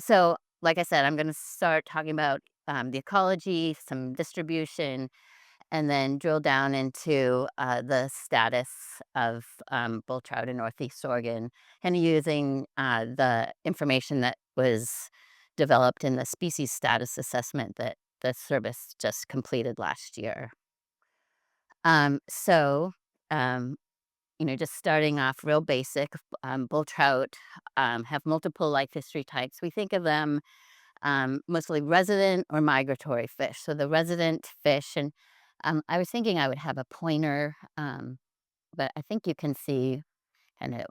So, like I said, I'm going to start talking about the ecology, some distribution, and then drill down into the status of bull trout in Northeast Oregon, and using the information that was developed in the species status assessment that the service just completed last year. Um, so, um, just starting off real basic, bull trout have multiple life history types. We think of them mostly resident or migratory fish. So the resident fish, and I was thinking I would have a pointer, but I think you can see kind of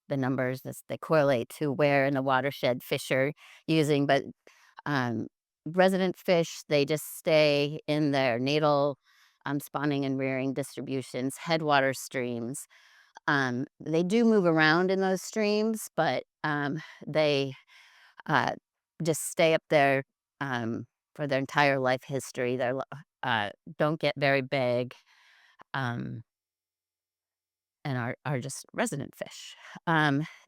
the numbers as they correlate to where in the watershed fish are using. But um, resident fish, they just stay in their natal spawning and rearing distributions, headwater streams. They do move around in those streams, but they uh, just stay up there for their entire life history. Uh, don't get very big, um, and are just resident fish.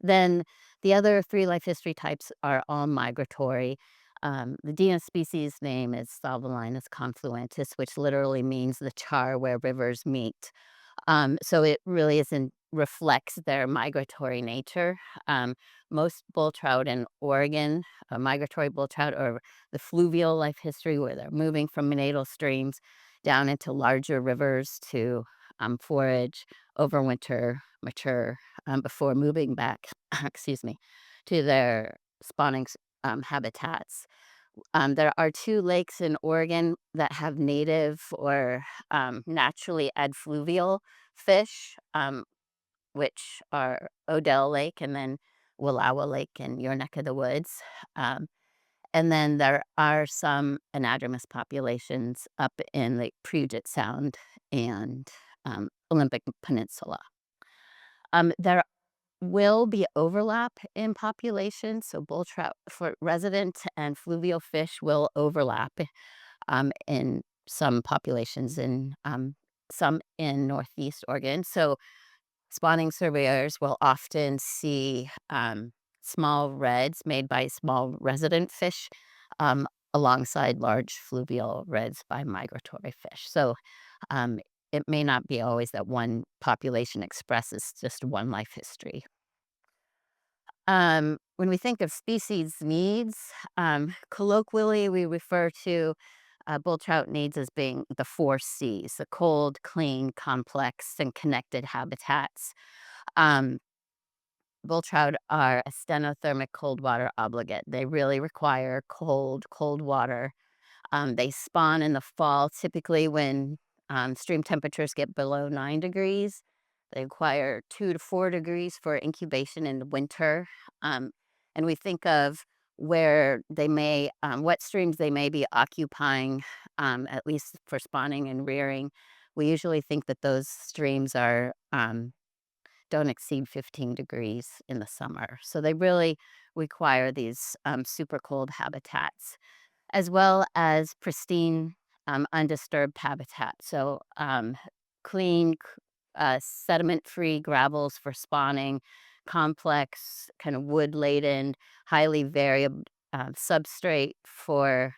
Then the other three life history types are all migratory. The genus species name is Salvelinus confluentis, which literally means the char where rivers meet. So it really isn't reflects their migratory nature. Um, Most bull trout in Oregon, migratory bull trout, or the fluvial life history where they're moving from natal streams down into larger rivers to forage, overwinter, mature, before moving back, excuse me, to their spawning habitats. There are two lakes in Oregon that have native or naturally adfluvial fish, which are Odell Lake and then Wallowa Lake in your neck of the woods. Um, and then there are some anadromous populations up in Lake Puget Sound and Olympic Peninsula. There will be overlap in population, so bull trout for resident and fluvial fish will overlap in some populations in some in Northeast Oregon. So spawning surveyors will often see small reds made by small resident fish um, alongside large fluvial reds by migratory fish. So um, it may not be always that one population expresses just one life history. When we think of species needs, colloquially, we refer to bull trout needs as being the four C's: the cold, clean, complex, and connected habitats. Um, Bull trout are a stenothermic cold water obligate. They really require cold water. They spawn in the fall, typically when stream temperatures get below 9 degrees. They require 2 to 4 degrees for incubation in the winter. Um, and we think of where they may, what streams they may be occupying, at least for spawning and rearing. We usually think that those streams are don't exceed 15 degrees in the summer. So they really require these super cold habitats as well as pristine, undisturbed habitat. So, clean, sediment-free gravels for spawning, complex, kind of wood-laden, highly variable substrate for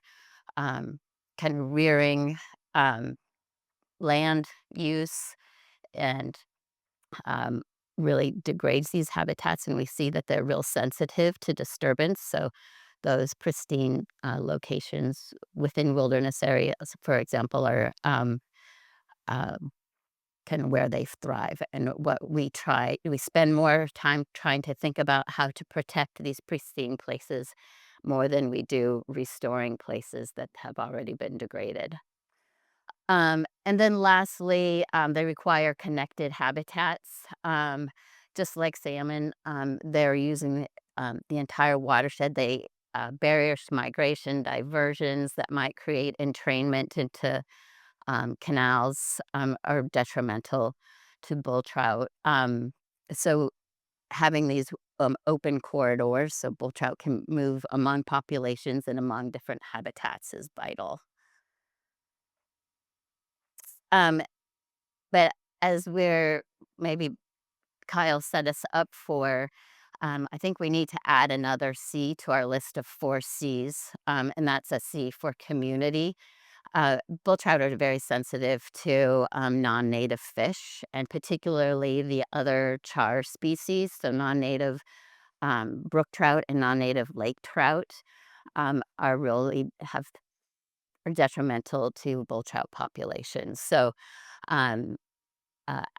kind of rearing um, land use, and um, really degrades these habitats. And we see that they're real sensitive to disturbance. So those pristine locations within wilderness areas, for example, are um, kind of where they thrive. And what we spend more time trying to think about how to protect these pristine places more than we do restoring places that have already been degraded. And then lastly, they require connected habitats. Just like salmon, they're using the entire watershed. They barriers to migration, diversions that might create entrainment into canals are detrimental to bull trout. So having these open corridors so bull trout can move among populations and among different habitats is vital. Um, But as we're maybe Kyle set us up for, I think we need to add another C to our list of 4 Cs, and that's a C for community. Bull trout are very sensitive to non-native fish, and particularly the other char species, so non-native brook trout and non-native lake trout are really have are detrimental to bull trout populations. So um,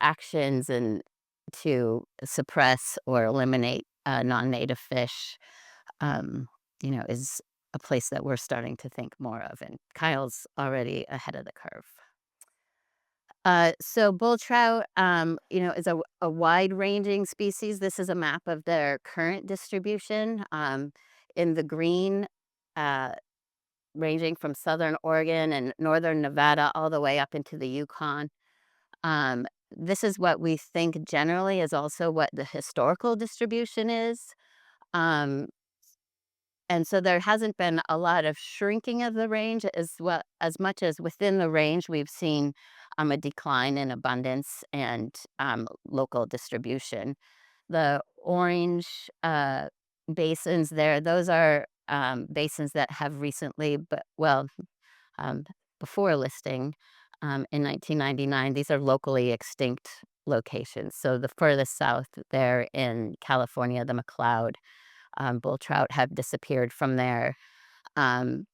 actions and to suppress or eliminate non-native fish, um, is a place that we're starting to think more of, and Kyle's already ahead of the curve. So bull trout, is a wide-ranging species. This is a map of their current distribution. In the green, uh, ranging from southern Oregon and northern Nevada all the way up into the Yukon. This is what we think generally is also what the historical distribution is. Um, and so there hasn't been a lot of shrinking of the range as much as within the range we've seen a decline in abundance and local distribution. The orange basins there, those are basins that have recently, um, before listing in 1999, these are locally extinct locations. So the furthest south there in California, the McCloud bull trout have disappeared from there. Um,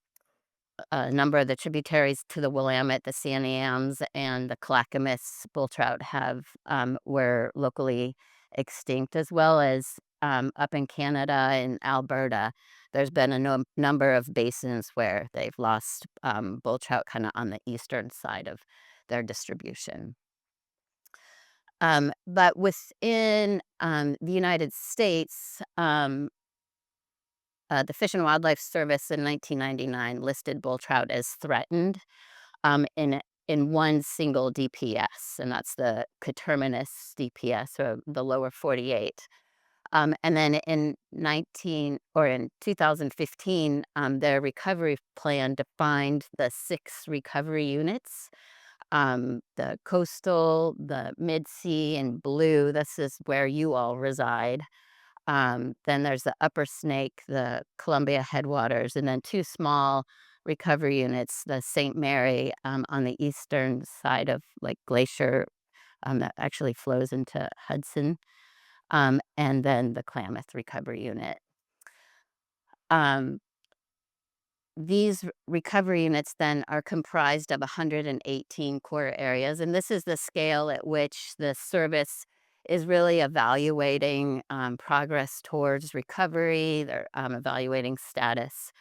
a number of the tributaries to the Willamette, the Santiams, and the Clackamas bull trout have were locally extinct, as well as up in Canada and Alberta. There's been a number of basins where they've lost bull trout kind of on the eastern side of their distribution. But within the United States, the Fish and Wildlife Service in 1999 listed bull trout as threatened in one single DPS, and that's the coterminous DPS, or the lower 48. And then in 2015, their recovery plan defined the 6 recovery units. The coastal, the mid-sea, and blue. This is where you all reside. Then there's the Upper Snake, the Columbia headwaters, and then 2 small recovery units, the St. Mary, on the eastern side of Lake Glacier, that actually flows into Hudson, and then the Klamath recovery unit. Um, these recovery units then are comprised of 118 core areas, and this is the scale at which the service is really evaluating progress towards recovery. They're evaluating status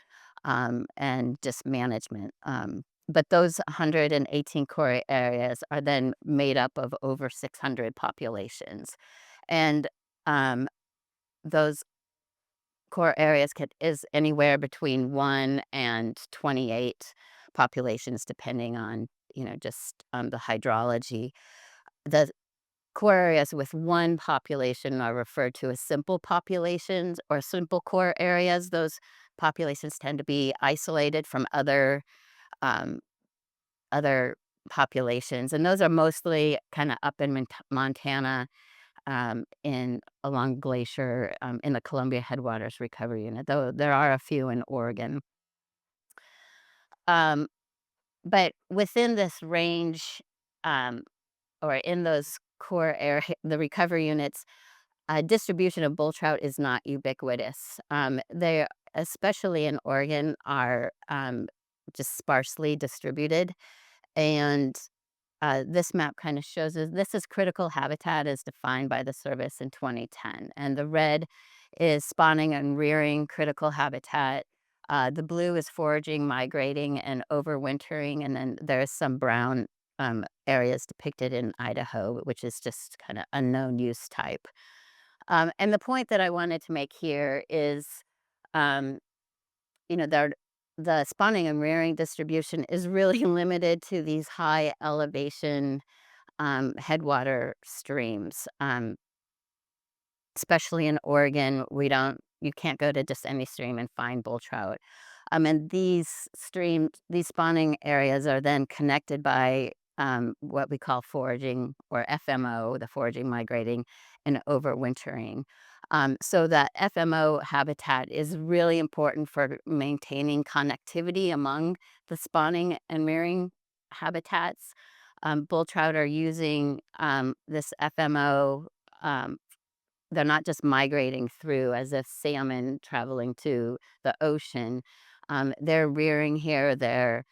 and just management. But those 118 core areas are then made up of over 600 populations, and um, those core areas is anywhere between 1 and 28 populations, depending on, just the hydrology. The core areas with 1 population are referred to as simple populations or simple core areas. Those populations tend to be isolated from um, other populations, and those are mostly kinda up in Montana, in along Glacier, in the Columbia Headwaters Recovery Unit, though there are a few in Oregon. Um, but within this range, um, or in those core area, the recovery units, distribution of bull trout is not ubiquitous. They, especially in Oregon, are just sparsely distributed, and this map kind of shows us this is critical habitat as defined by the service in 2010. And the red is spawning and rearing critical habitat. The blue is foraging, migrating, and overwintering. And then there's some brown areas depicted in Idaho, which is just kind of unknown use type. And the point that I wanted to make here is, um, there the spawning and rearing distribution is really limited to these high elevation headwater streams. Especially in Oregon, you can't go to just any stream and find bull trout. And these spawning areas are then connected by what we call foraging or FMO, the foraging, migrating, and overwintering. So that FMO habitat is really important for maintaining connectivity among the spawning and rearing habitats. Bull trout are using this FMO. Um, they're not just migrating through as if salmon traveling to the ocean. They're rearing here. They're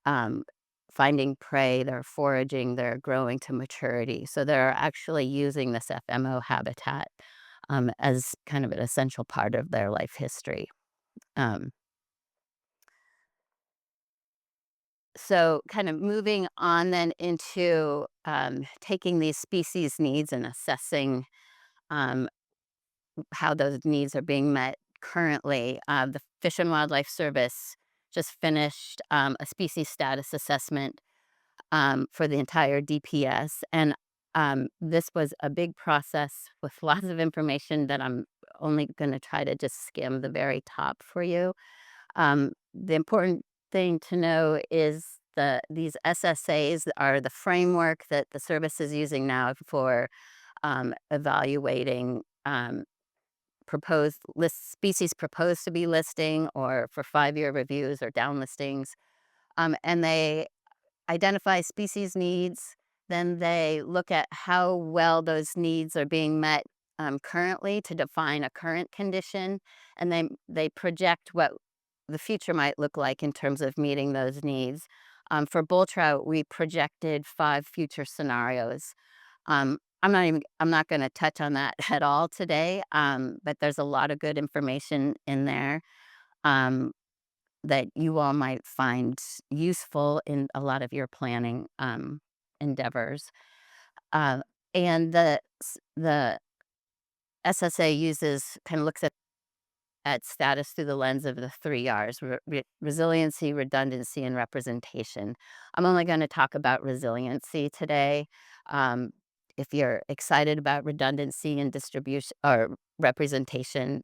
um, finding prey, they're foraging, they're growing to maturity. So they're actually using this FMO habitat as kind of an essential part of their life history. Um, so, kind of moving on then into taking these species needs and assessing um, how those needs are being met currently. The Fish and Wildlife Service just finished a species status assessment for the entire DPS. And this was a big process with lots of information that I'm only going to try to just skim the very top for you. The important thing to know is these SSAs are the framework that the service is using now for evaluating proposed list species proposed to be listing or for 5-year reviews or down listings. And they identify species needs, then they look at how well those needs are being met currently to define a current condition, and they project what the future might look like in terms of meeting those needs. For bull trout, we projected 5 future scenarios. I'm not going to touch on that at all today, but there's a lot of good information in there. Um, that you all might find useful in a lot of your planning endeavors. Uh, and the SSA uses kind of looks at status through the lens of the 3 R's: resiliency, redundancy, and representation. I'm only going to talk about resiliency today. Um, if you're excited about redundancy and distribution or representation,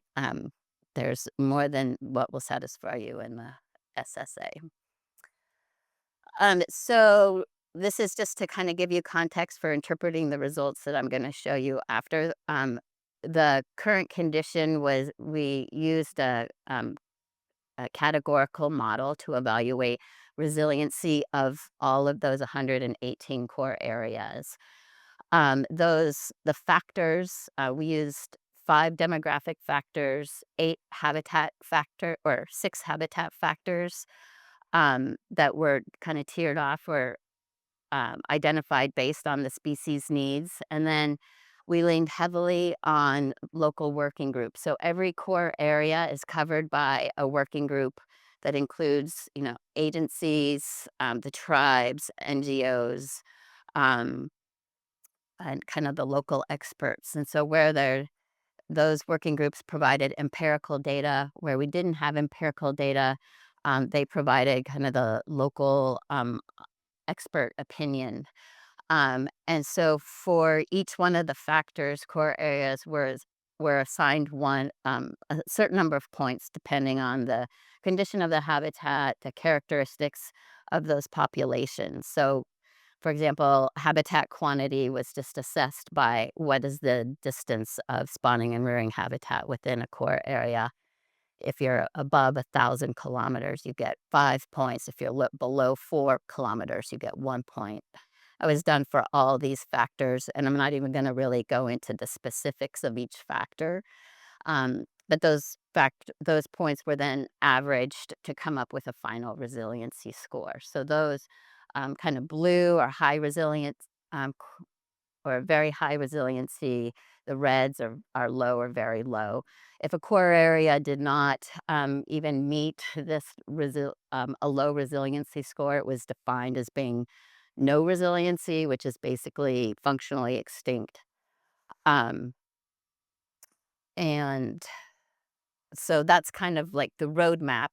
there's more than what will satisfy you in the SSA. So this is just to kind of give you context for interpreting the results that I'm going to show you after. The current condition was we used a categorical model to evaluate resiliency of all of those 118 core areas. The factors, we used 5 demographic factors, 6 habitat factors that were kind of tiered off or identified based on the species needs. And then we leaned heavily on local working groups. So every core area is covered by a working group that includes, agencies, the tribes, NGOs, um, and kind of the local experts. And so those working groups provided empirical data. Where we didn't have empirical data, they provided kind of the local expert opinion. And so for each one of the factors, core areas were assigned a certain number of points depending on the condition of the habitat, the characteristics of those populations. So, for example, habitat quantity was just assessed by what is the distance of spawning and rearing habitat within a core area. If you're above 1,000 kilometers, you get 5 points. If you're below 4 kilometers, you get 1 point. It was done for all these factors, and I'm not even going to really go into the specifics of each factor. But those points were then averaged to come up with a final resiliency score. So those kind of blue are high resilience um, or very high resiliency. The reds are low or very low. If a core area did not even meet a low resiliency score, it was defined as being no resiliency, which is basically functionally extinct. Um, and so that's kind of like the roadmap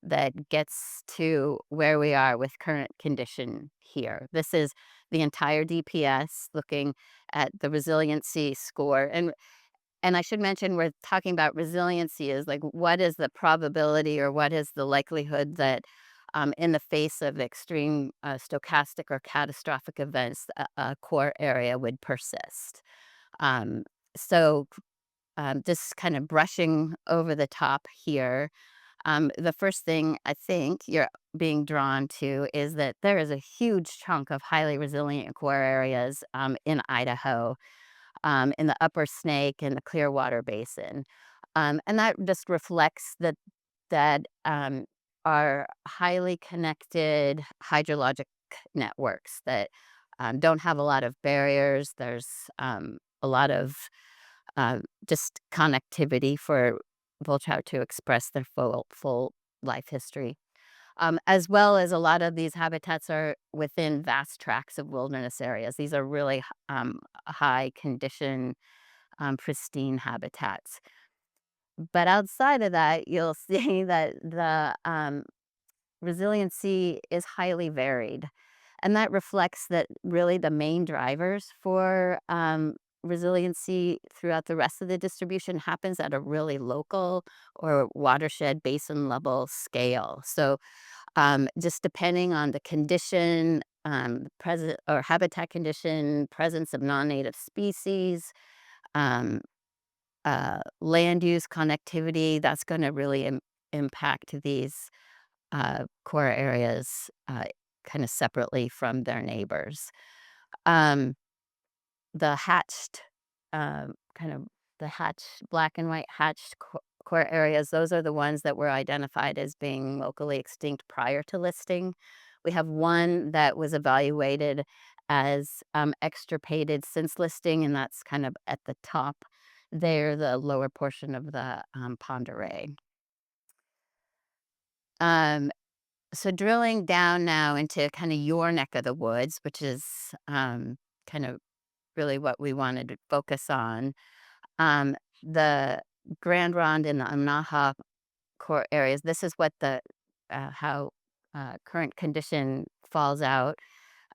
that gets to where we are with current condition here. This is the entire DPS looking at the resiliency score. And I should mention we're talking about resiliency is like what is the probability or what is the likelihood that in the face of extreme stochastic or catastrophic events, a core area would persist. Um, so just kind of brushing over the top here, the first thing I think you're being drawn to is that there is a huge chunk of highly resilient core areas in Idaho, in the Upper Snake and the Clearwater Basin. And that just reflects that are highly connected hydrologic networks that don't have a lot of barriers. There's a lot of just connectivity for bull trout to express their full life history. As well as a lot of these habitats are within vast tracts of wilderness areas. These are really high condition, pristine habitats. But outside of that, you'll see that the resiliency is highly varied. And that reflects that really the main drivers for resiliency throughout the rest of the distribution happens at a really local or watershed basin level scale. So just depending on the condition, present or habitat condition, presence of non-native species, um, land use, connectivity, that's going to really impact these core areas kind of separately from their neighbors. Um, the hatched, kind of the hatched, black and white hatched core areas, those are the ones that were identified as being locally extinct prior to listing. We have one that was evaluated as extirpated since listing, and that's kind of at the top there, the lower portion of the pond array. Um, so drilling down now into kind of your neck of the woods, which is kind of really what we wanted to focus on. Um, the Grand Ronde and the Amnaha core areas. This is what the how current condition falls out.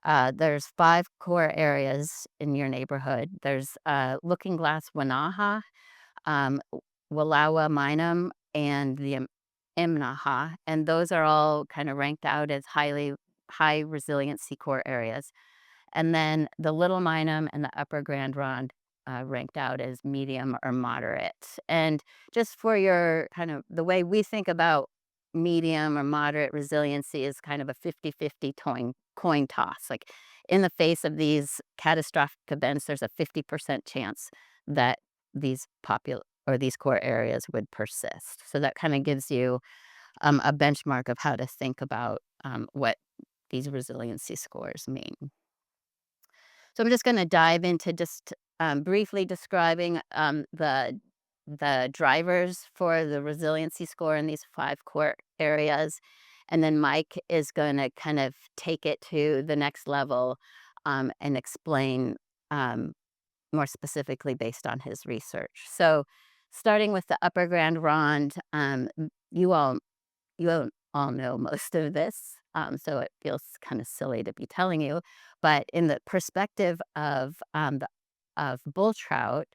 There's 5 core areas in your neighborhood. There's Looking Glass Wanaha, um, Wallowa Minam, and the Imnaha, and those are all kind of ranked out as high resiliency core areas. And then the Little Minam and the Upper Grand Ronde ranked out as medium or moderate. And just for your kind of the way we think about medium or moderate resiliency is kind of a 50-50 coin toss. Like in the face of these catastrophic events, there's a 50% chance that these core areas would persist. So that kind of gives you a benchmark of how to think about what these resiliency scores mean. So I'm just going to dive into just briefly describing the drivers for the resiliency score in these 5 core areas, and then Mike is going to kind of take it to the next level and explain um, more specifically based on his research. So, starting with the Upper Grand Ronde, you all you all know most of this, so it feels kind of silly to be telling you. But in the perspective of bull trout,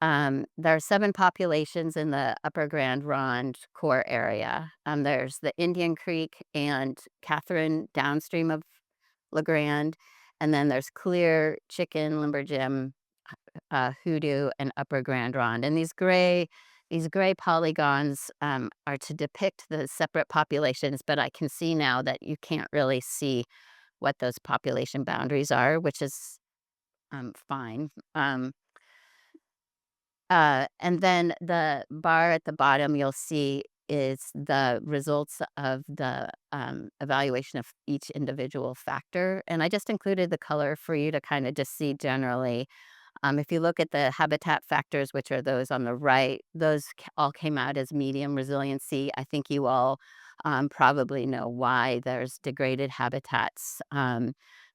there are 7 populations in the Upper Grand Ronde core area. There's the Indian Creek and Catherine downstream of La Grande, and then there's Clear, Chicken, Limberjim, Hoodoo, and Upper Grand Ronde. And these gray polygons are to depict the separate populations, but I can see now that you can't really see what those population boundaries are, which is fine. And then the bar at the bottom you'll see is the results of the evaluation of each individual factor. And I just included the color for you to kind of just see generally. If you look at the habitat factors, which are those on the right, those all came out as medium resiliency. I think you all probably know why. There's degraded habitats.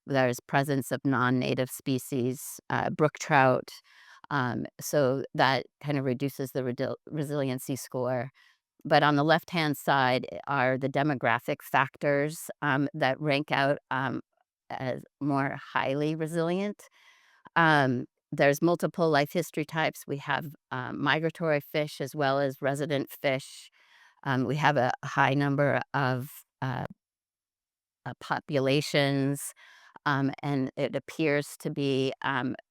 There's presence of non-native species, brook trout. So that kind of reduces the resiliency score. But on the left-hand side are the demographic factors that rank out as more highly resilient. There's multiple life history types. We have migratory fish as well as resident fish. We have a high number of populations, and it appears to be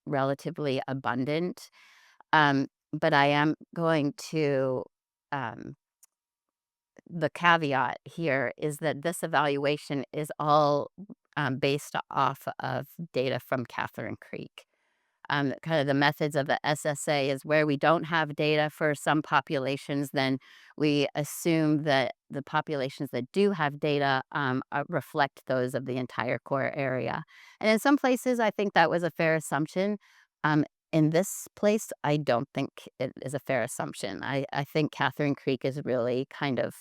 relatively abundant. but I am going to, um, the caveat here is that this evaluation is all based off of data from Catherine Creek. Kind of the methods of the SSA is where we don't have data for some populations, then we assume that the populations that do have data reflect those of the entire core area. And in some places, I think that was a fair assumption. Um, in this place, I don't think it is a fair assumption. I think Catherine Creek is really kind of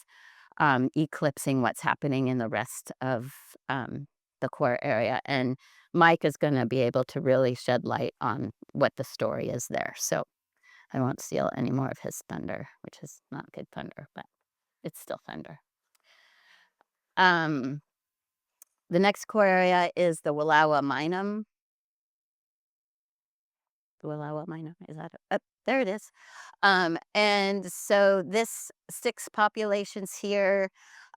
eclipsing what's happening in the rest of the core area. And Mike is going to be able to really shed light on what the story is there. So I won't steal any more of his thunder, which is not good thunder, but it's still thunder. Um, the next core area is the Wallowa Minum. The Wallowa Minum, is that it? Oh, there it is. And so this 6 populations here,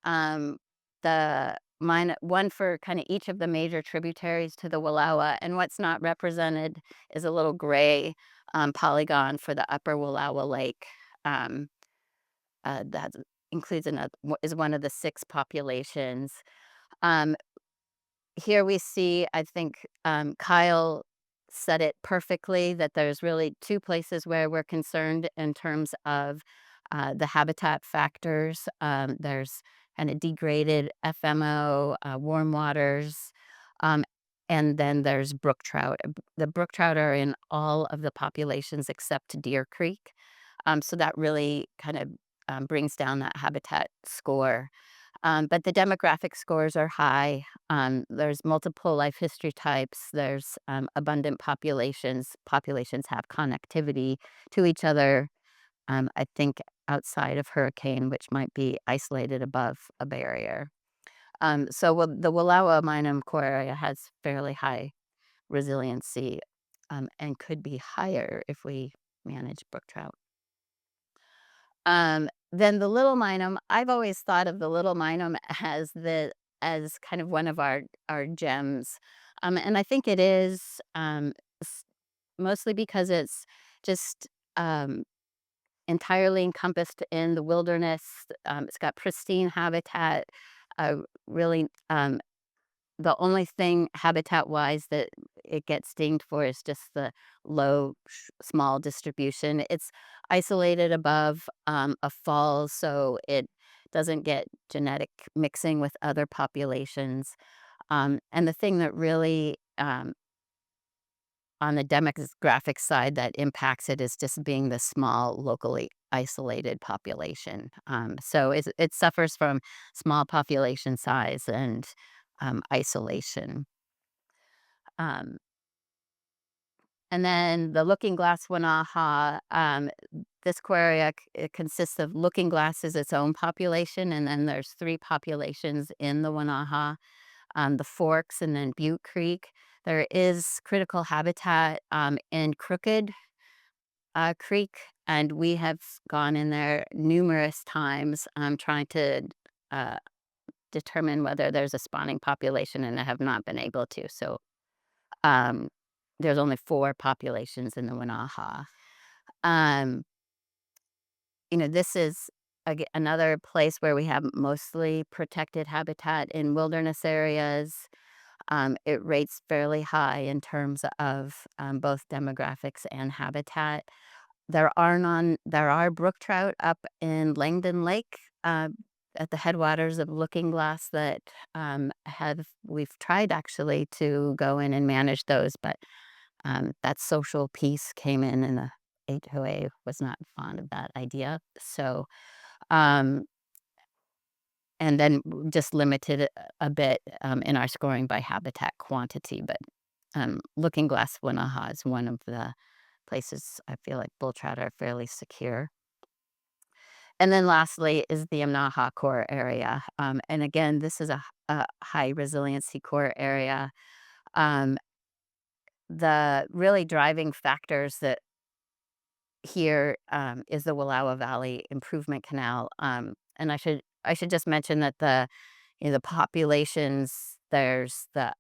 um, the one for kind of each of the major tributaries to the Wallowa, and what's not represented is a little gray polygon for the upper Wallowa Lake. Um, that includes another is one of the 6 populations. Um, Here we see, I think, Kyle said it perfectly, that there's really 2 places where we're concerned in terms of, the habitat factors. There's kinda degraded FMO, warm waters, um, and then there's brook trout. The brook trout are in all of the populations except Deer Creek, so that really kind of, brings down that habitat score. But the demographic scores are high. There's multiple life history types. There's abundant populations. Populations have connectivity to each other. I think outside of hurricane, which might be isolated above a barrier. The Wallowa Minum core area has fairly high resiliency and could be higher if we manage brook trout. Then the Little Minum, I've always thought of the Little Minum as kind of one of our gems, and I think it is, s mostly because it's just, entirely encompassed in the wilderness. It's got pristine habitat, really, the only thing habitat-wise that it gets dinged for is just the small distribution. It's isolated above, a fall, so it doesn't get genetic mixing with other populations. And the thing that really, on the demographic side that impacts it is just being the small, locally isolated population. So it suffers from small population size and isolation. Um, and then the Looking Glass Wanaha, this aquaria it consists of Looking Glass is its own population, and then there's 3 populations in the Wanaha, the Forks and then Butte Creek. There is critical habitat in Crooked Creek, and we have gone in there numerous times trying to uh, determine whether there's a spawning population, and I have not been able to. So um, there's only 4 populations in the Wanaha. Um, this is another place where we have mostly protected habitat in wilderness areas. It rates fairly high in terms of both demographics and habitat. There are brook trout up in Langdon Lake, at the headwaters of Looking Glass that, we've tried actually to go in and manage those, but, that social piece came in and the HOA was not fond of that idea. So, um, and then just limited a bit, in our scoring by habitat quantity, but, Looking Glass Wanaha is one of the places I feel like bull trout are fairly secure. And then lastly is the Amnaha core area. And again, this is a high resiliency core area. Um, the really driving factors that here is the Wallowa Valley Improvement Canal. And I should just mention that the populations, there's the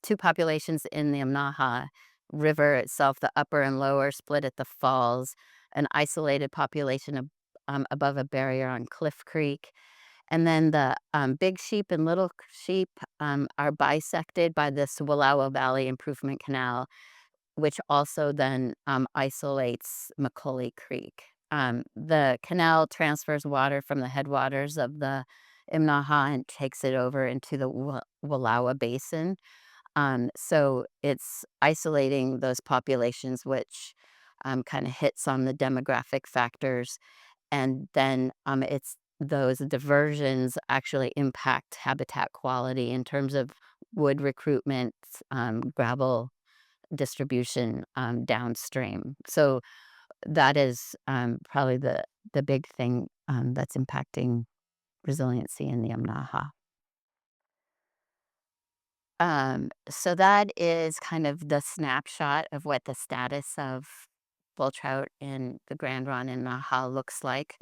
2 populations in the Amnaha River itself, the upper and lower split at the falls. an isolated population above a barrier on Cliff Creek. And then the big sheep and little sheep are bisected by this Wallowa Valley Improvement Canal, which also then isolates McCully Creek. The canal transfers water from the headwaters of the Imnaha and takes it over into the Wallowa Basin. So it's isolating those populations, which kind of hits on the demographic factors. And then it's those diversions actually impact habitat quality in terms of wood recruitment, gravel distribution downstream. So that is probably the big thing that's impacting resiliency in the Amnaha. So that is kind of the snapshot of what the status of bull trout in the Grand Ronde and Naha looks like.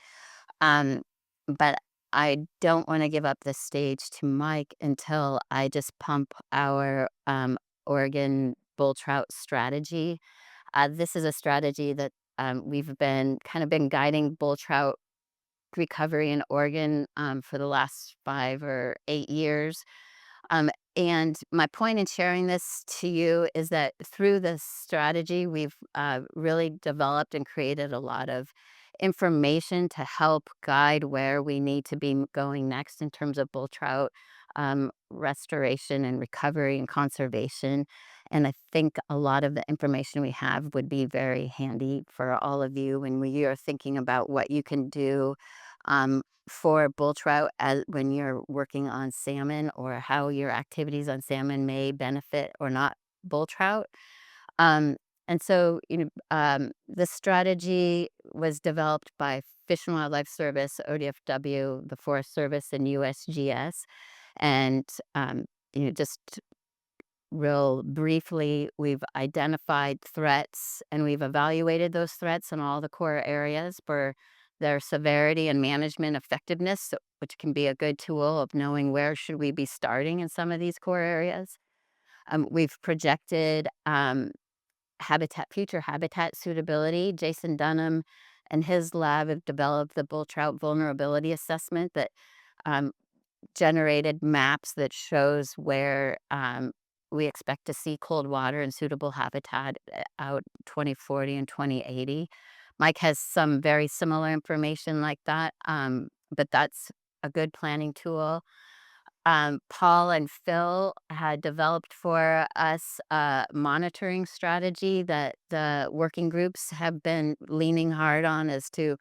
Um, but I don't want to give up the stage to Mike until I just pump our Oregon bull trout strategy. This is a strategy that we've been guiding bull trout recovery in Oregon for the last 5 or 8 years. Um, and my point in sharing this to you is that through this strategy, we've really developed and created a lot of information to help guide where we need to be going next in terms of bull trout restoration and recovery and conservation. And I think a lot of the information we have would be very handy for all of you when we are thinking about what you can do for bull trout as when you're working on salmon, or how your activities on salmon may benefit or not bull trout. Um, and so, the strategy was developed by Fish and Wildlife Service, ODFW, the Forest Service, and USGS. And just real briefly, we've identified threats and we've evaluated those threats in all the core areas for their severity and management effectiveness, which can be a good tool of knowing where should we be starting in some of these core areas. We've projected future habitat suitability. Jason Dunham and his lab have developed the bull trout vulnerability assessment that um, generated maps that shows where we expect to see cold water and suitable habitat out 2040 and 2080. Mike has some very similar information like that, but that's a good planning tool. Paul and Phil had developed for us a monitoring strategy that the working groups have been leaning hard on as to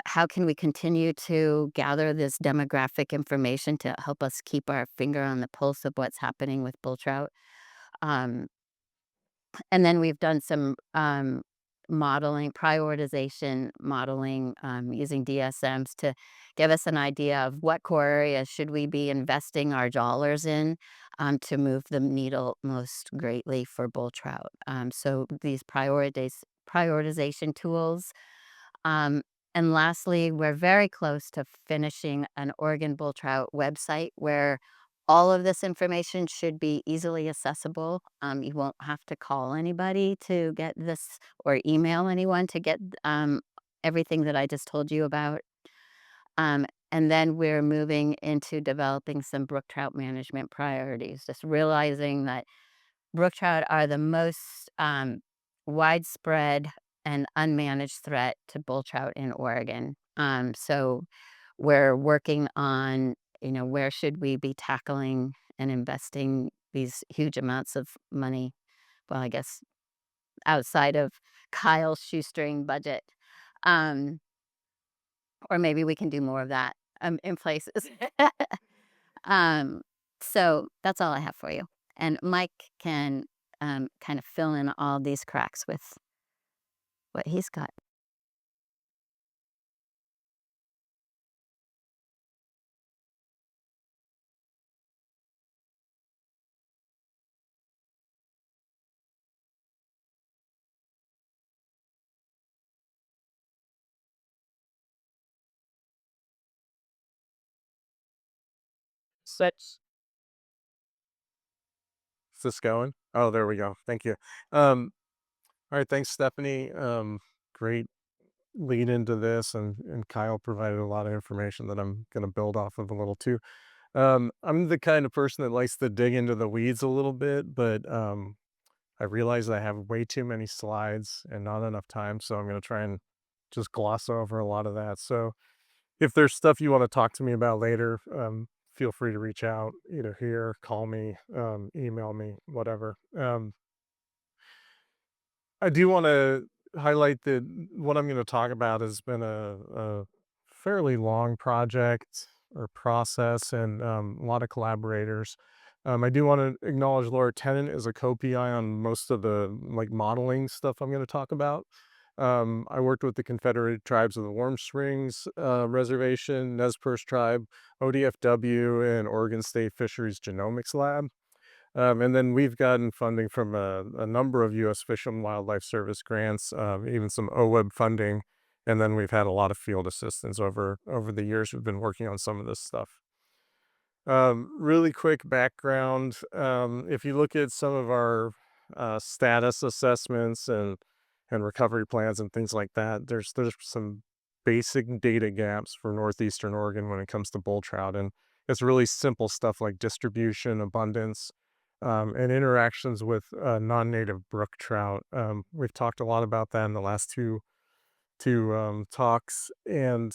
how can we continue to gather this demographic information to help us keep our finger on the pulse of what's happening with bull trout? Um, and then we've done some modeling, prioritization modeling using DSMs to give us an idea of what core areas should we be investing our dollars in to move the needle most greatly for bull trout. So these prioritization tools. Um, and lastly, we're very close to finishing an Oregon bull trout website where all of this information should be easily accessible. You won't have to call anybody to get this, or email anyone to get everything that I just told you about. And then we're moving into developing some brook trout management priorities, just realizing that brook trout are the most widespread and unmanaged threat to bull trout in Oregon. So we're working on, where should we be tackling and investing these huge amounts of money? Well, I guess outside of Kyle's shoestring budget. Um, or maybe we can do more of that in places. Um, so that's all I have for you. And Mike can kind of fill in all these cracks with what he's got. Such Is this going? Oh, there we go. Thank you. Um, all right, thanks, Stephanie. Great, lead into this, and Kyle provided a lot of information that I'm going to build off of a little too. I'm the kind of person that likes to dig into the weeds a little bit, but I realize I have way too many slides and not enough time, so I'm going to try and just gloss over a lot of that. So if there's stuff you want to talk to me about later, feel free to reach out either here, call me, email me, whatever. I do want to highlight that what I'm going to talk about has been a fairly long project or process, and a lot of collaborators. I do want to acknowledge Laura Tennant as a co-PI on most of the like modeling stuff I'm going to talk about. I worked with the Confederated Tribes of the Warm Springs Reservation, Nez Perce Tribe, ODFW, and Oregon State Fisheries Genomics Lab. And then we've gotten funding from a number of U.S. Fish and Wildlife Service grants, even some OWEB funding, and then we've had a lot of field assistance over the years. We've been working on some of this stuff. Really quick background. If you look at some of our status assessments and recovery plans and things like that, there's some basic data gaps for northeastern Oregon when it comes to bull trout, and it's really simple stuff like distribution, abundance, and interactions with non-native brook trout. We've talked a lot about that in the last two talks, and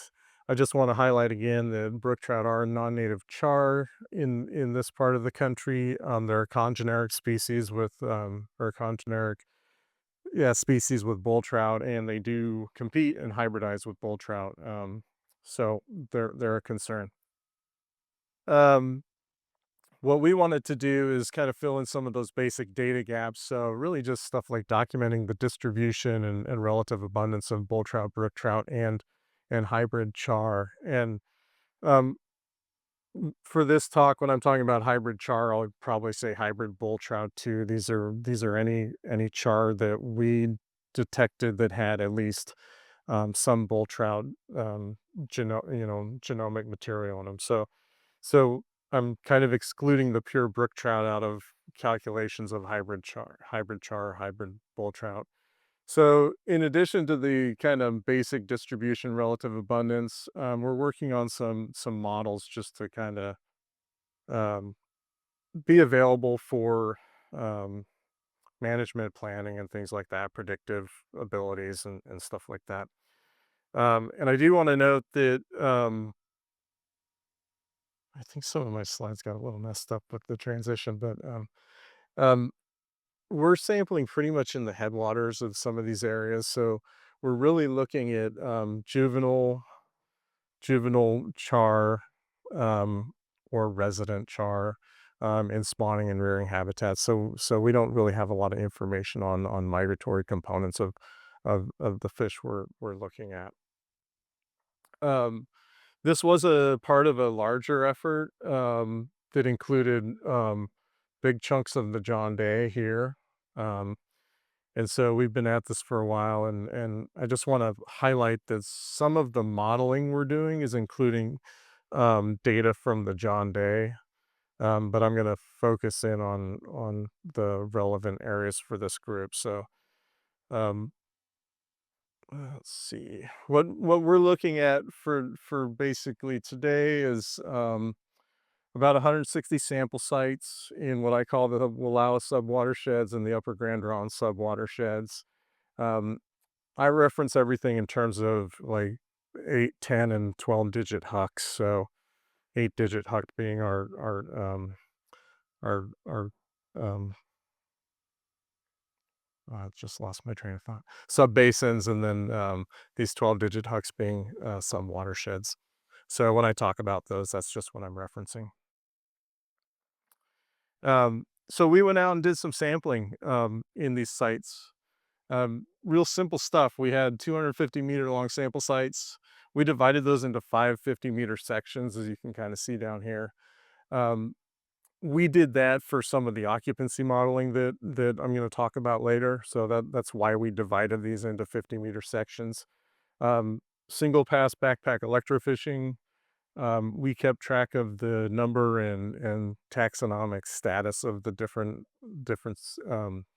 I just want to highlight again that brook trout are a non-native char in this part of the country. They're a congeneric species with or congeneric, yeah, species with bull trout, and they do compete and hybridize with bull trout. So they're a concern. Um, what we wanted to do is kind of fill in some of those basic data gaps. So really just stuff like documenting the distribution and relative abundance of bull trout, brook trout, and hybrid char. And um, for this talk, when I'm talking about hybrid char, I'll probably say hybrid bull trout too. These are any char that we detected that had at least some bull trout genomic material in them. So I'm kind of excluding the pure brook trout out of calculations of hybrid bull trout. So in addition to the kind of basic distribution relative abundance, we're working on some models just to kind of um, be available for um, management planning and things like that, predictive abilities and stuff like that. And I do want to note that I think some of my slides got a little messed up with the transition, but um, we're sampling pretty much in the headwaters of some of these areas. So we're really looking at juvenile char um, or resident char in spawning and rearing habitats. So we don't really have a lot of information on migratory components of the fish we're looking at. Um, This was a part of a larger effort, that included, big chunks of the John Day here, um, and so we've been at this for a while, and I just wanna highlight that some of the modeling we're doing is including, data from the John Day, but I'm gonna focus in on the relevant areas for this group. So, um, let's see. What we're looking at for basically today is, about 160 sample sites in what I call the Wallowa subwatersheds and the Upper Grand Ronde subwatersheds. Um, I reference everything in terms of like 8, 10, and 12-digit hucks. So 8-digit huck being our um, I just lost my train of thought. Sub basins, and then these 12-digit hucks being some watersheds. So when I talk about those, that's just what I'm referencing. So we went out and did some sampling in these sites. Real simple stuff. We had 250-meter long sample sites. We divided those into 550-meter sections, as you can kind of see down here. Um, we did that for some of the occupancy modeling that I'm going to talk about later. So that's why we divided these into 50-meter sections. Um, Single pass backpack electrofishing. We kept track of the number and taxonomic status of the different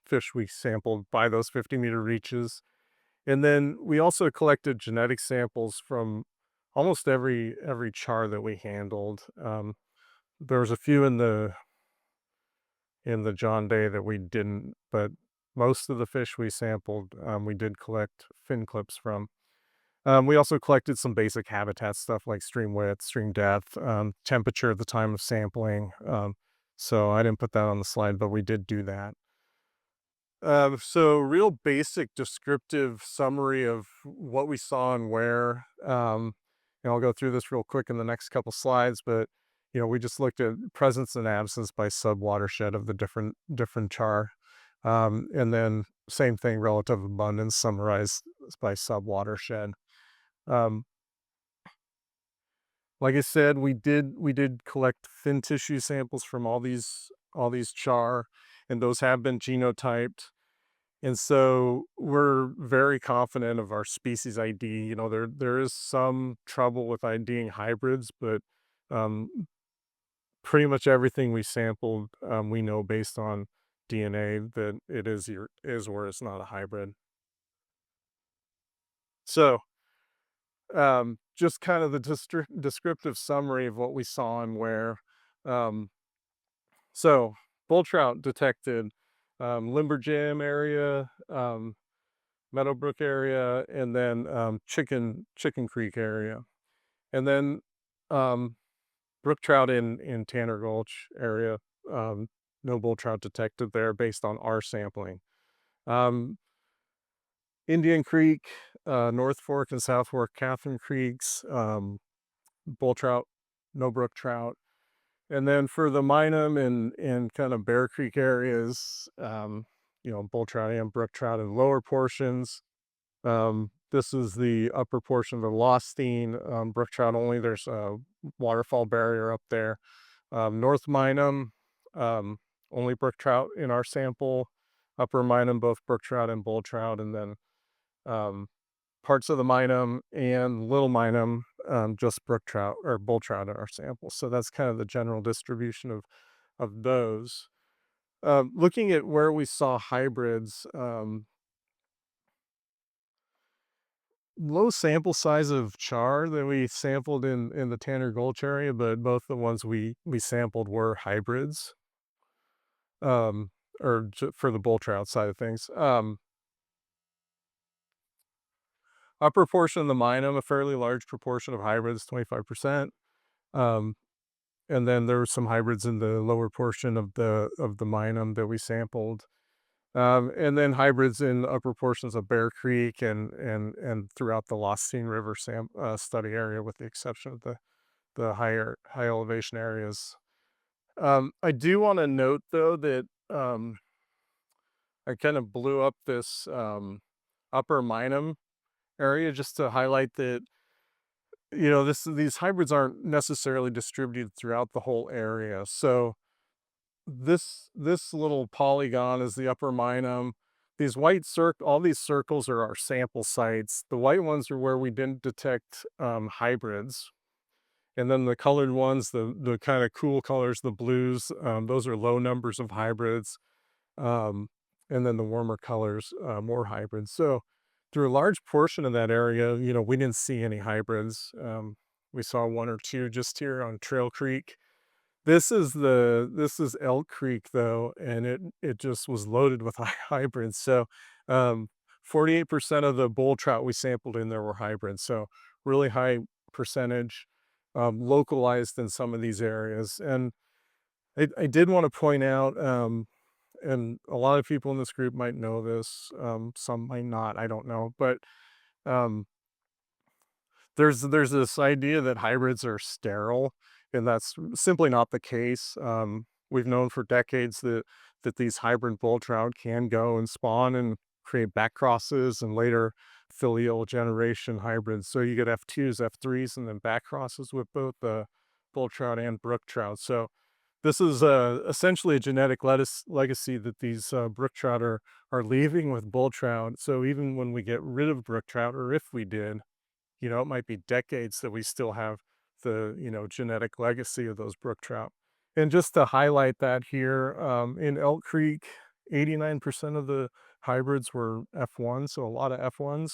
fish we sampled by those 50-meter reaches. And then we also collected genetic samples from almost every char that we handled. There was a few in the John Day that we didn't, but most of the fish we sampled, we did collect fin clips from. We also collected some basic habitat stuff like stream width, stream depth, temperature at the time of sampling. So I didn't put that on the slide, but we did do that. So real basic descriptive summary of what we saw and where. And I'll go through this real quick in the next couple slides, but we just looked at presence and absence by sub watershed of the different char. And then same thing, relative abundance summarized by sub watershed. Um, like I said, we did collect fin tissue samples from all these char, and those have been genotyped. And so we're very confident of our species ID. There is some trouble with IDing hybrids, but um, pretty much everything we sampled, we know based on DNA that it is or is not a hybrid. So just kind of the descriptive summary of what we saw and where. Um, so bull trout detected Limberjam area, Meadowbrook area, and then Chicken Creek area, and then um, brook trout in Tanner Gulch area. Um, no bull trout detected there based on our sampling. Um, Indian Creek, North Fork and South Fork, Catherine Creeks, bull trout, no brook trout. And then for the Minam and kind of Bear Creek areas, bull trout and brook trout in lower portions. This is the upper portion of the Lostine, brook trout only. There's a waterfall barrier up there. North Minam, only brook trout in our sample. Upper Minam, both brook trout and bull trout. And then um, parts of the Minam and Little Minam, just brook trout or bull trout in our sample. So that's kind of the general distribution of those. Looking at where we saw hybrids, low sample size of char that we sampled in the Tanner Gulch area, but both the ones we sampled were hybrids. For the bull trout side of things. Upper portion of the Minam, a fairly large proportion of hybrids, 25%. Um, and then there were some hybrids in the lower portion of the Minam that we sampled. And then hybrids in upper portions of Bear Creek and throughout the Lostine River study area, with the exception of the high elevation areas. I do want to note though that I kind of blew up this upper Minam area just to highlight that these hybrids aren't necessarily distributed throughout the whole area. So this little polygon is the upper Minam. All these circles are our sample sites. The white ones are where we didn't detect hybrids. And then the colored ones, the kind of cool colors, the blues, those are low numbers of hybrids. Um, and then the warmer colors, more hybrids. So through a large portion of that area, we didn't see any hybrids. We saw one or two just here on Trail Creek. This is Elk Creek though, and it just was loaded with hybrids. So, 48% of the bull trout we sampled in there were hybrids. So really high percentage, localized in some of these areas. And I did want to point out, and a lot of people in this group might know this, some might not, I don't know, but um, there's this idea that hybrids are sterile, and that's simply not the case. We've known for decades that these hybrid bull trout can go and spawn and create back crosses and later filial generation hybrids. So you get F2s, F3s, and then back crosses with both the bull trout and brook trout. So this is essentially a genetic legacy that these brook trout are leaving with bull trout. So even when we get rid of brook trout, or if we did, it might be decades that we still have the, genetic legacy of those brook trout. And just to highlight that here, in Elk Creek, 89% of the hybrids were F1, so a lot of F1s.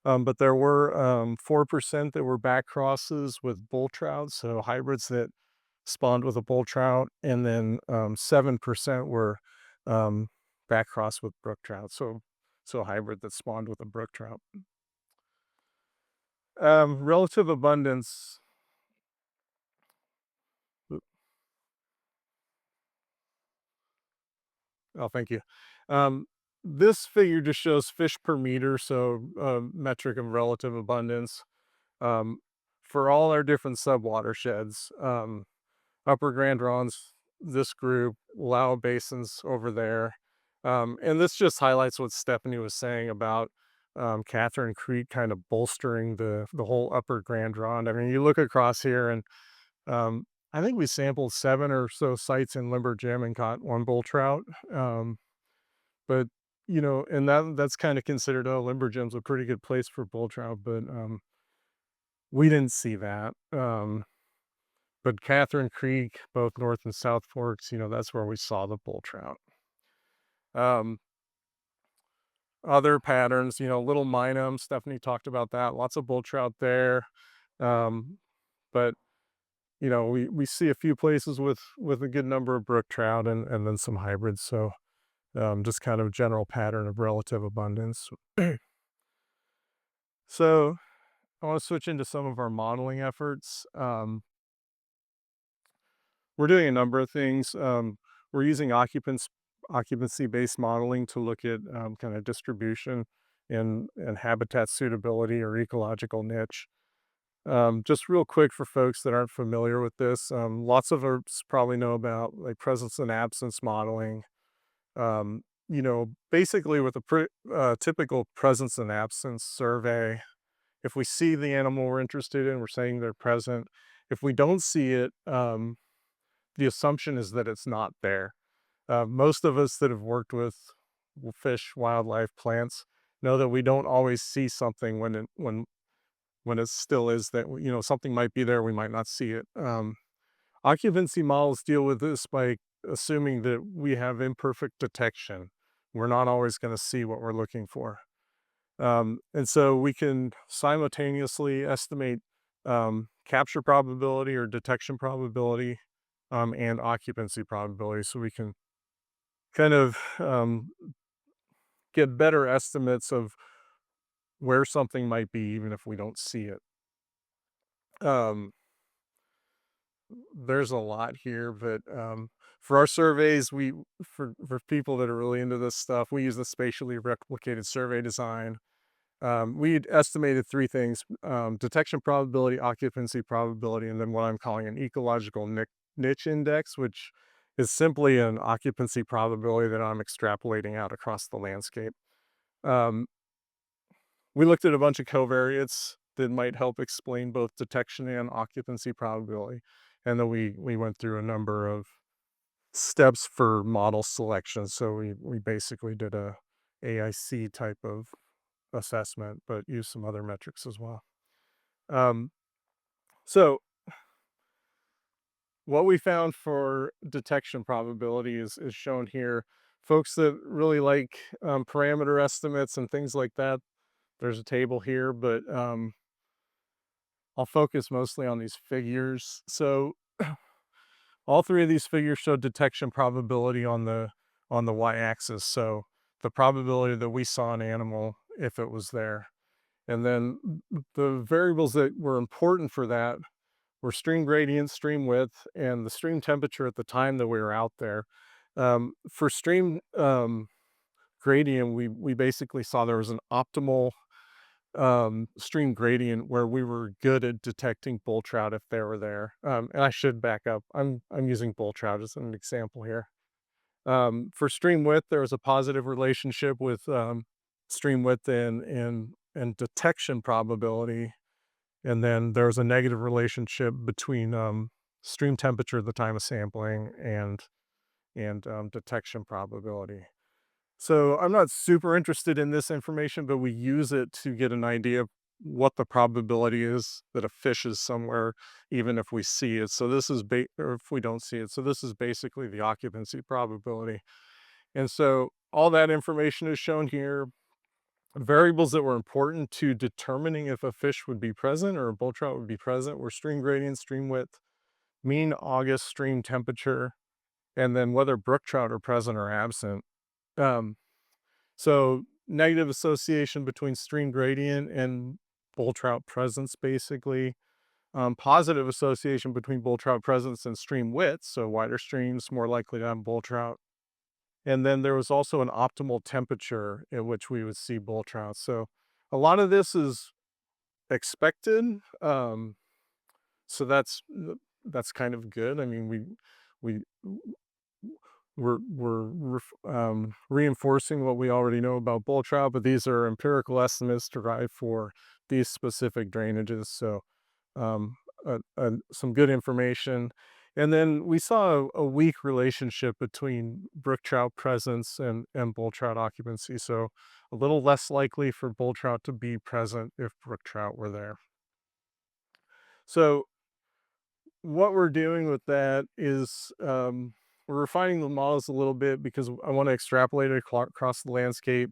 But there were 4% that were back crosses with bull trout, so hybrids that spawned with a bull trout, and then 7% were um, back cross with brook trout, so a hybrid that spawned with a brook trout. Relative abundance. Oh, thank you. Um, this figure just shows fish per meter, so metric of relative abundance um, for all our different subwatersheds. Upper Grand Ronde's this group, Lao basins over there, and this just highlights what Stephanie was saying about Catherine Creek kind of bolstering the whole Upper Grand Ronde. I mean, you look across here, and um, I think we sampled 7 or so sites in Limber Gym and caught 1 bull trout. Um, but, and that's kinda considered, "Oh, Limber Gym's a pretty good place for bull trout," but, we didn't see that. But Catherine Creek, both North and South Forks, that's where we saw the bull trout. Um, Other patterns, Little Minum, Stephanie talked about that, lots of bull trout there. Um, but, we see a few places with a good number of brook trout and then some hybrids, so, just kind of general pattern of relative abundance. So I want to switch into some of our modeling efforts. We're doing a number of things. We're using occupancy-based modeling to look at kind of distribution and habitat suitability or ecological niche. Just real quick for folks that aren't familiar with this, lots of us probably know about like presence and absence modeling. Basically with a typical presence and absence survey, if we see the animal we're interested in, we're saying they're present. If we don't see it, the assumption is that it's not there. Most of us that have worked with fish, wildlife, plants know that we don't always see something when it still is that something might be there, we might not see it. Occupancy models deal with this by assuming that we have imperfect detection. We're not always going to see what we're looking for. And so we can simultaneously estimate capture probability or detection probability and occupancy probability. So we can kind of get better estimates of where something might be, even if we don't see it. Um, there's a lot here, but for our surveys, for people that are really into this stuff, we use the spatially replicated survey design. We estimated 3 things, detection probability, occupancy probability, and then what I'm calling an ecological niche index, which is simply an occupancy probability that I'm extrapolating out across the landscape. Um, we looked at a bunch of covariates that might help explain both detection and occupancy probability, and then we went through a number of steps for model selection. So we basically did a AIC type of assessment, but use some other metrics as well. Um, so what we found for detection probability is shown here. Folks that really like parameter estimates and things like that, there's a table here, but I'll focus mostly on these figures. So all 3 of these figures show detection probability on the y-axis. So the probability that we saw an animal if it was there. And then the variables that were important for that were stream gradient, stream width, and the stream temperature at the time that we were out there. For stream gradient, we basically saw there was an optimal stream gradient where we were good at detecting bull trout if they were there. And I should back up. I'm using bull trout as an example here. For stream width, there was a positive relationship with stream width and detection probability, and then there's a negative relationship between stream temperature at the time of sampling and detection probability. So I'm not super interested in this information, but we use it to get an idea of what the probability is that a fish is somewhere, even if we see it. So this is or if we don't see it. So this is basically the occupancy probability. And so all that information is shown here. Variables that were important to determining if a fish would be present or a bull trout would be present were stream gradient, stream width, mean August stream temperature, and then whether brook trout are present or absent. Um, so negative association between stream gradient and bull trout presence, basically. Positive association between bull trout presence and stream width, so wider streams more likely to have bull trout. And then there was also an optimal temperature at which we would see bull trout. So a lot of this is expected. So that's kind of good. I mean, we we're reinforcing what we already know about bull trout, but these are empirical estimates derived for these specific drainages. So some good information. And then we saw a weak relationship between brook trout presence and bull trout occupancy. So a little less likely for bull trout to be present if brook trout were there. So what we're doing with that is we're refining the models a little bit because I want to extrapolate it across the landscape.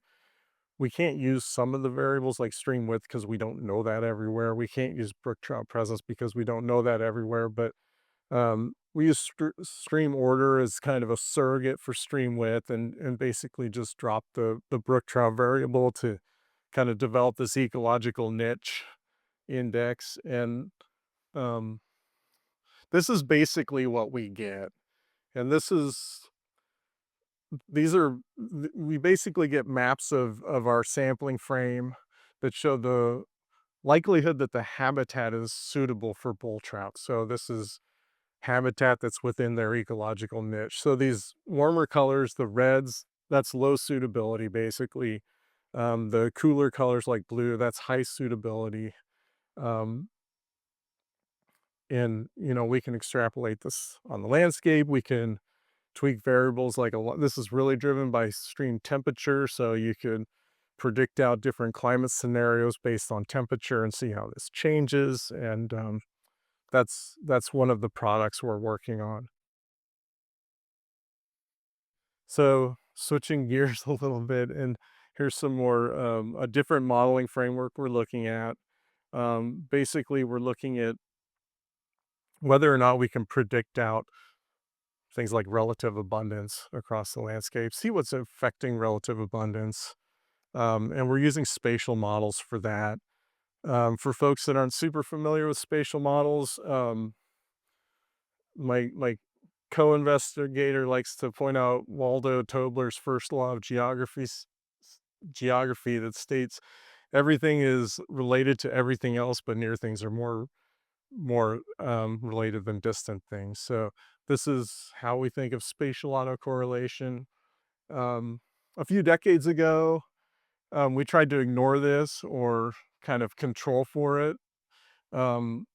We can't use some of the variables like stream width because we don't know that everywhere. We can't use brook trout presence because we don't know that everywhere. But we use stream order as kind of a surrogate for stream width, and basically just drop the brook trout variable to kind of develop this ecological niche index. And um, this is basically what we get. And we basically get maps of our sampling frame that show the likelihood that the habitat is suitable for bull trout. So this is habitat that's within their ecological niche. So these warmer colors, the reds, that's low suitability basically. The cooler colors like blue, that's high suitability. Um, and we can extrapolate this on the landscape. We can tweak variables like a lot. This is really driven by stream temperature, so you could predict out different climate scenarios based on temperature and see how this changes. And that's one of the products we're working on. So switching gears a little bit, and here's some more a different modeling framework we're looking at. Basically, we're looking at whether or not we can predict out things like relative abundance across the landscape, see what's affecting relative abundance. And we're using spatial models for that. For folks that aren't super familiar with spatial models, my co-investigator likes to point out Waldo Tobler's first law of geography that states everything is related to everything else, but near things are more related than distant things. So this is how we think of spatial autocorrelation. Um, a few decades ago, we tried to ignore this or kind of control for it. Um,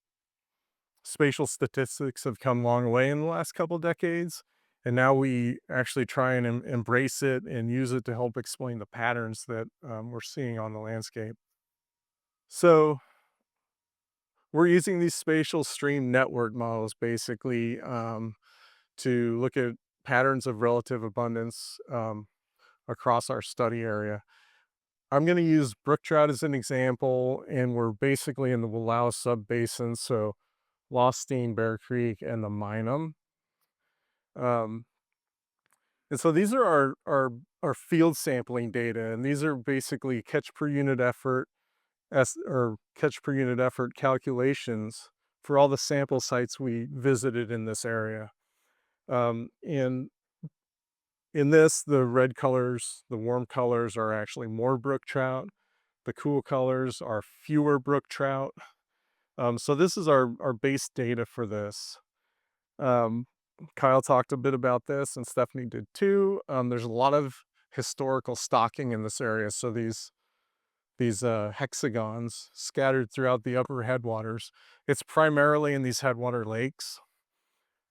Spatial statistics have come a long way in the last couple decades, and now we actually try and embrace it and use it to help explain the patterns that we're seeing on the landscape. So we're using these spatial stream network models basically to look at patterns of relative abundance across our study area. I'm going to use brook trout as an example, and we're basically in the Wallowa subbasin, so Lostine, Bear Creek, and the Minam. Um, and so these are our field sampling data, and these are basically catch per unit effort or catch per unit effort calculations for all the sample sites we visited in this area. And in this, the red colors, the warm colors are actually more brook trout. The cool colors are fewer brook trout. So this is our base data for this. Um, Kyle talked a bit about this, and Stephanie did too. There's a lot of historical stocking in this area. So these hexagons scattered throughout the upper headwaters. It's primarily in these headwater lakes.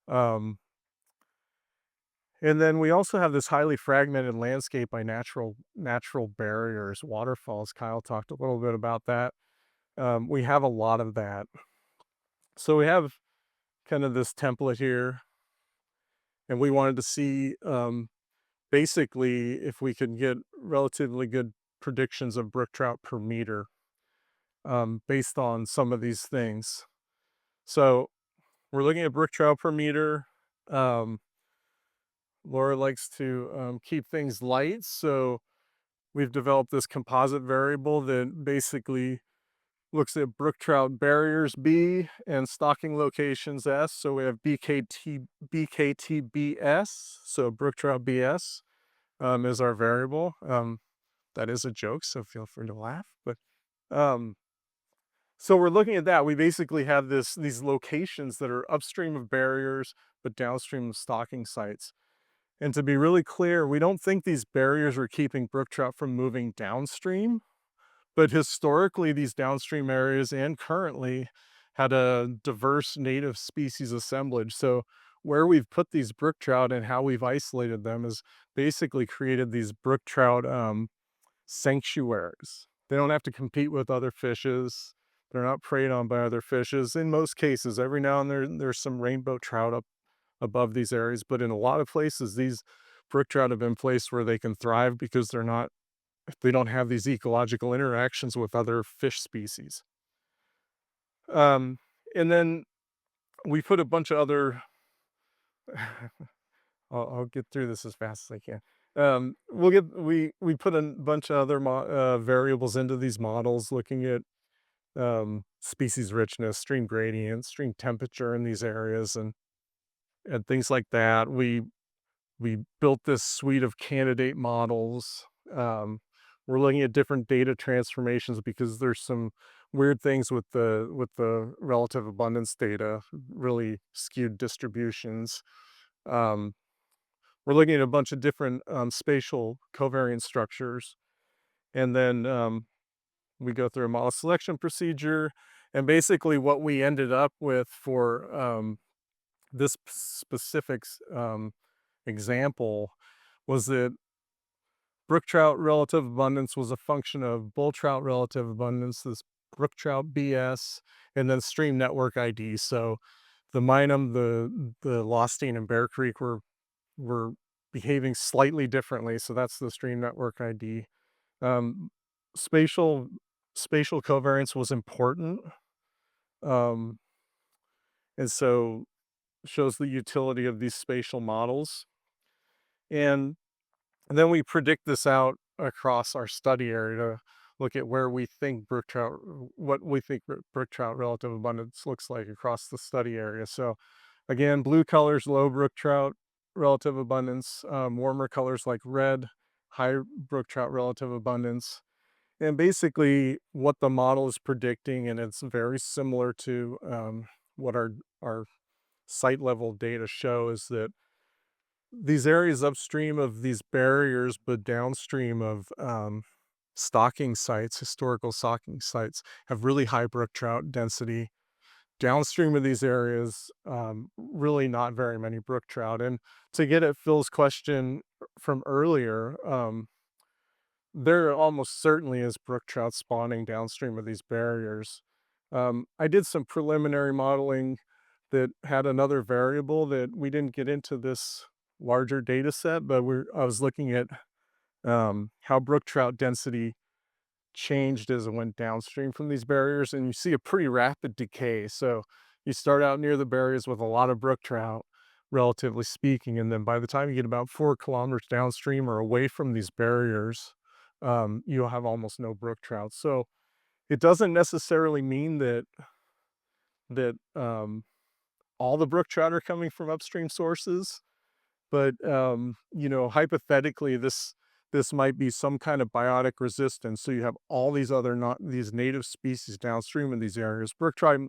Um, and then we also have this highly fragmented landscape by natural barriers, waterfalls. Kyle talked a little bit about that. We have a lot of that. So we have kind of this template here, and we wanted to see basically if we can get relatively good predictions of brook trout per meter, based on some of these things. So we're looking at brook trout per meter. Um, Laura likes to keep things light, so we've developed this composite variable that basically looks at brook trout barriers B and stocking locations S. So we have BKTBS, so brook trout BS is our variable. That is a joke, so feel free to laugh. But um, so we're looking at that. We basically have these locations that are upstream of barriers, but downstream of stocking sites. And to be really clear, we don't think these barriers are keeping brook trout from moving downstream, but historically, these downstream areas and currently had a diverse native species assemblage. So where we've put these brook trout and how we've isolated them is basically created these brook trout sanctuaries. They don't have to compete with other fishes. They're not preyed on by other fishes. In most cases, every now and then there's some rainbow trout up above these areas, but in a lot of places, these brook trout have been placed where they can thrive because they don't have these ecological interactions with other fish species. Um, and then we put a bunch of other I'll get through this as fast as I can. We put a bunch of other variables into these models, looking at species richness, stream gradient, stream temperature in these areas, and things like that. We built this suite of candidate models. Um, we're looking at different data transformations because there's some weird things with the relative abundance data, really skewed distributions. Um, we're looking at a bunch of different spatial covariance structures, and then we go through a model selection procedure. And basically, what we ended up with for this specific example was that brook trout relative abundance was a function of bull trout relative abundance, this brook trout BS, and then stream network ID. So the Minam, the Lostine, and Bear Creek were behaving slightly differently. So that's the stream network ID. Um, spatial spatial covariance was important, um, and so shows the utility of these spatial models. And then we predict this out across our study area to look at where we think brook trout, what we think brook trout relative abundance looks like across the study area. So again, blue colors, low brook trout relative abundance, warmer colors like red, high brook trout relative abundance. And basically what the model is predicting, and it's very similar to what our site level data show, is that these areas upstream of these barriers, but downstream of stocking sites, historical stocking sites, have really high brook trout density. Downstream of these areas, really not very many brook trout. And to get at Phil's question from earlier, there almost certainly is brook trout spawning downstream of these barriers. I did some preliminary modeling that had another variable that we didn't get into this larger data set, but I was looking at how brook trout density changed as it went downstream from these barriers, and you see a pretty rapid decay. So you start out near the barriers with a lot of brook trout, relatively speaking, and then by the time you get about 4 kilometers downstream or away from these barriers, you'll have almost no brook trout. So it doesn't necessarily mean that all the brook trout are coming from upstream sources. But, hypothetically, this might be some kind of biotic resistance, so you have all these other not these native species downstream in these areas. Brook trout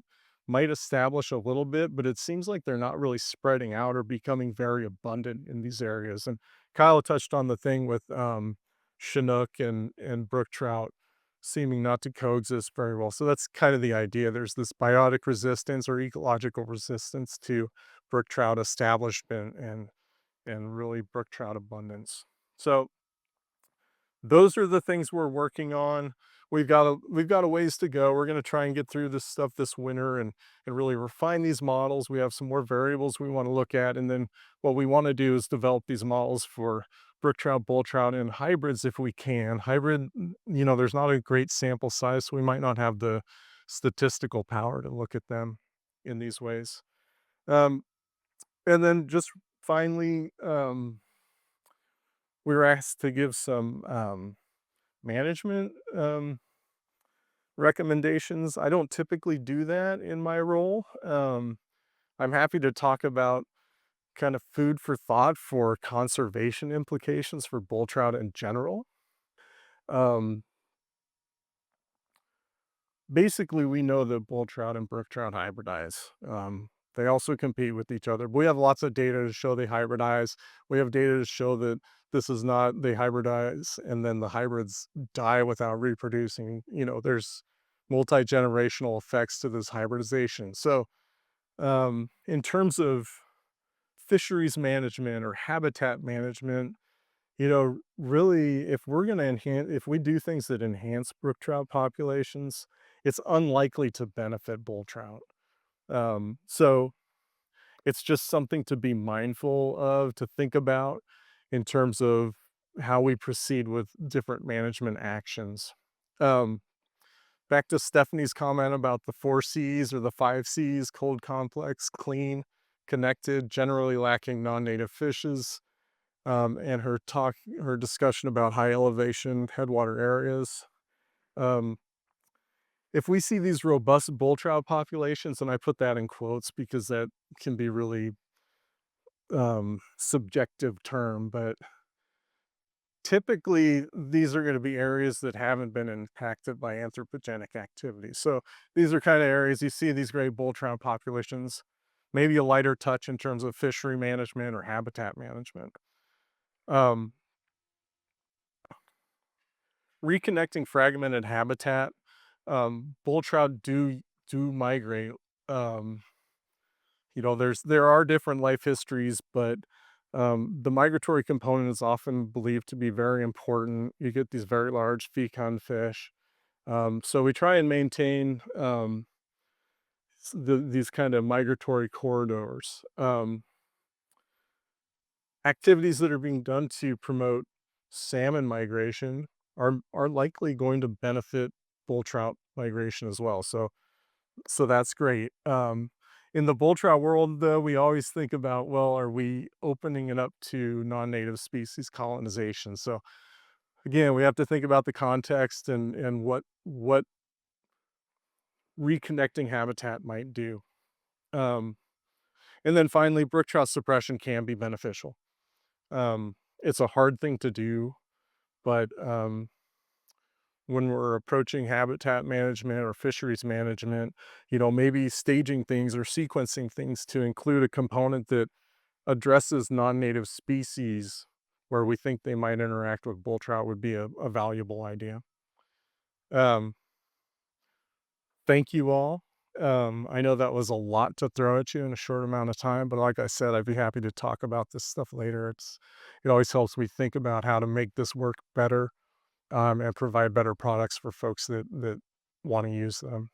might establish a little bit, but it seems like they're not really spreading out or becoming very abundant in these areas. And Kyle touched on the thing with, Chinook and brook trout seeming not to coexist very well. So that's kind of the idea. There's this biotic resistance or ecological resistance to brook trout establishment and really brook trout abundance. So those are the things we're working on. we've got a ways to go. We're gonna try and get through this stuff this winter and really refine these models. We have some more variables we want to look at, and then what we want to do is develop these models for brook trout, bull trout, and hybrids if we can. There's not a great sample size, so we might not have the statistical power to look at them in these ways. Um, and then just finally, we were asked to give some management recommendations. I don't typically do that in my role. I'm happy to talk about kind of food for thought for conservation implications for bull trout in general. Um, Basically, we know that bull trout and brook trout hybridize. They also compete with each other. We have lots of data to show they hybridize. We have data to show that this is not they hybridize and then the hybrids die without reproducing. There's multi-generational effects to this hybridization. So, in terms of fisheries management or habitat management, really, if we're going to if we do things that enhance brook trout populations, it's unlikely to benefit bull trout. So it's just something to be mindful of, to think about in terms of how we proceed with different management actions. Um, Back to Stephanie's comment about the 4 Cs or the 5 Cs: cold complex, clean, connected, generally lacking non-native fishes, and her discussion about high elevation headwater areas. Um, if we see these robust bull trout populations, and I put that in quotes because that can be really subjective term, but typically these are going to be areas that haven't been impacted by anthropogenic activity. So these are kind of areas you see these great bull trout populations, maybe a lighter touch in terms of fishery management or habitat management. Um, Reconnecting fragmented habitat, bull trout do migrate. Um, there are different life histories, but the migratory component is often believed to be very important. You get these very large fecund fish. So we try and maintain these kind of migratory corridors. Activities that are being done to promote salmon migration are likely going to benefit bull trout migration as well. So that's great. In the bull trout world, though, we always think about, well, are we opening it up to non-native species colonization? So again, we have to think about the context and what reconnecting habitat might do. Um, and then finally, brook trout suppression can be beneficial. It's a hard thing to do, but when we're approaching habitat management or fisheries management, maybe staging things or sequencing things to include a component that addresses non-native species where we think they might interact with bull trout would be a valuable idea. Um, Thank you all. I know that was a lot to throw at you in a short amount of time, but like I said, I'd be happy to talk about this stuff later. It always helps me think about how to make this work better, and provide better products for folks that want to use them.